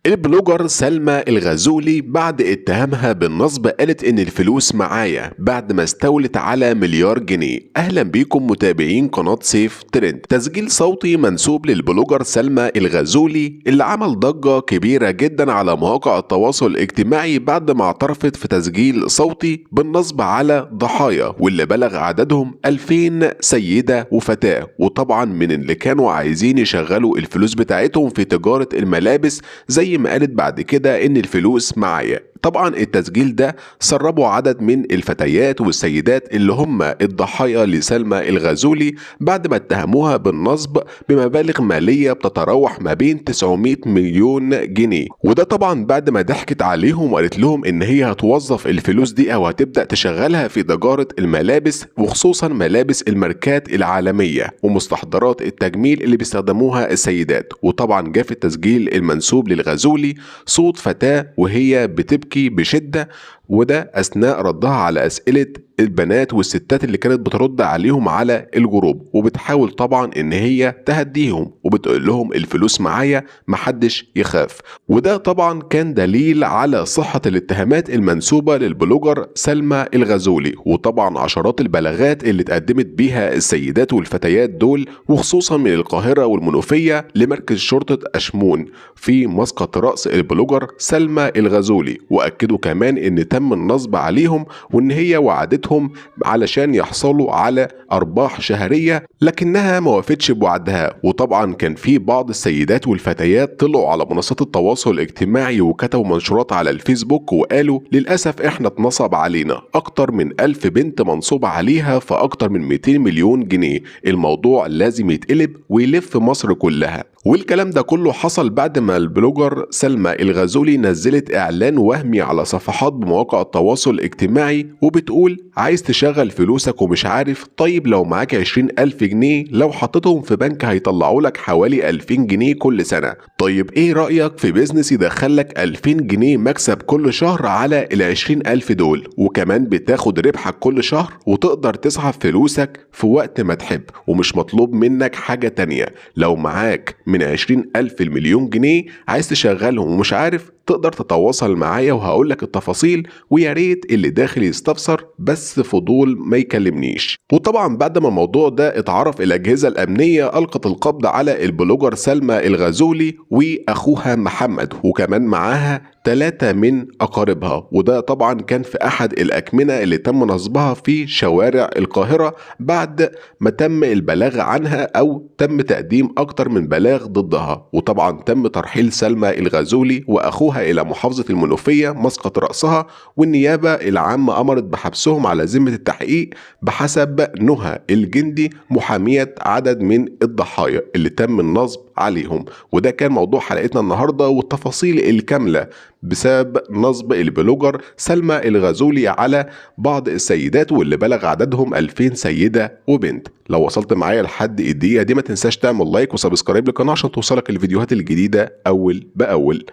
البلوجر سلمى الغزولي بعد اتهامها بالنصب قالت ان الفلوس معايا بعد ما استولت على مليار جنيه. اهلا بيكم متابعين قناة سيف ترند. تسجيل صوتي منسوب للبلوجر سلمى الغزولي اللي عمل ضجة كبيرة جدا على مواقع التواصل الاجتماعي بعد ما اعترفت في تسجيل صوتي بالنصب على ضحايا واللي بلغ عددهم 2000 سيدة وفتاة، وطبعا من اللي كانوا عايزين يشغلوا الفلوس بتاعتهم في تجارة الملابس زي ما قالت بعد كده ان الفلوس معايا. طبعا التسجيل ده سربوا عدد من الفتيات والسيدات اللي هم الضحايا لسلمى الغزولي بعد ما اتهموها بالنصب بمبالغ مالية بتتراوح ما بين 900 مليون جنيه، وده طبعا بعد ما ضحكت عليهم وقالت لهم ان هي هتوظف الفلوس دي او هتبدأ تشغلها في تجارة الملابس وخصوصا ملابس الماركات العالمية ومستحضرات التجميل اللي بيستخدموها السيدات. وطبعا جاء في التسجيل المنسوب للغزولي صوت فتاة وهي بتبكي بشدة، وده أثناء ردها على أسئلة البنات والستات اللي كانت بترد عليهم على الجروب، وبتحاول طبعا ان هي تهديهم وبتقول لهم الفلوس معايا محدش يخاف. وده طبعا كان دليل على صحة الاتهامات المنسوبة للبلوجر سلمى الغزولي، وطبعا عشرات البلاغات اللي اتقدمت بيها السيدات والفتيات دول وخصوصا من القاهرة والمنوفية لمركز شرطة أشمون في مسقط رأس البلوجر سلمى الغزولي، وأكدوا كمان ان تم النصب عليهم وان هي وعدتهم علشان يحصلوا على أرباح شهرية لكنها ما وفتش بوعدها. وطبعا كان في بعض السيدات والفتيات طلعوا على منصات التواصل الاجتماعي وكتبوا منشورات على الفيسبوك وقالوا للأسف احنا اتنصب علينا أكتر من 1000 بنت منصوب عليها في أكتر من 200 مليون جنيه، الموضوع لازم يتقلب ويلف مصر كلها. والكلام ده كله حصل بعد ما البلوجر سلمى الغزولي نزلت إعلان وهمي على صفحات بمواقع التواصل الاجتماعي وبتقول عايز تشغل فلوسك ومش عارف، طيب لو معاك 20,000 جنيه لو حطيتهم في بنك هيطلعوا لك حوالي 2000 جنيه كل سنة، طيب ايه رأيك في بيزنس يدخلك 2000 جنيه مكسب كل شهر على ال20,000 دول، وكمان بتاخد ربحك كل شهر وتقدر تسحب فلوسك في وقت ما تحب ومش مطلوب منك حاجة تانية. لو معاك من 20,000 المليون جنيه عايز تشغلهم ومش عارف، تقدر تتواصل معايا وهقولك التفاصيل، ويا ريت اللي داخل يستفسر بس فضول ما يكلمنيش. وطبعا بعد ما الموضوع ده اتعرف الأجهزة الأمنية ألقت القبض على البلوجر سلمى الغزولي وأخوها محمد وكمان معاها 3 من أقاربها، وده طبعا كان في أحد الأكمنة اللي تم نصبها في شوارع القاهرة بعد ما تم البلاغ عنها أو تم تقديم أكتر من بلاغ ضدها. وطبعا تم ترحيل سلمى الغزولي وأخوها إلى محافظة المنوفية مسقط رأسها، والنيابة العامة أمرت بحبسهم على ذمة التحقيق بحسب نهى الجندي محامية عدد من الضحايا اللي تم النصب عليهم. وده كان موضوع حلقتنا النهاردة والتفاصيل الكاملة بسبب نصب البلوجر سلمى الغزولي على بعض السيدات واللي بلغ عددهم 2000 سيدة وبنت. لو وصلت معايا لحد الدقيقة دي ما تنساش تعمل لايك وسبسكرايب للقناة عشان توصلك الفيديوهات الجديدة أول بأول.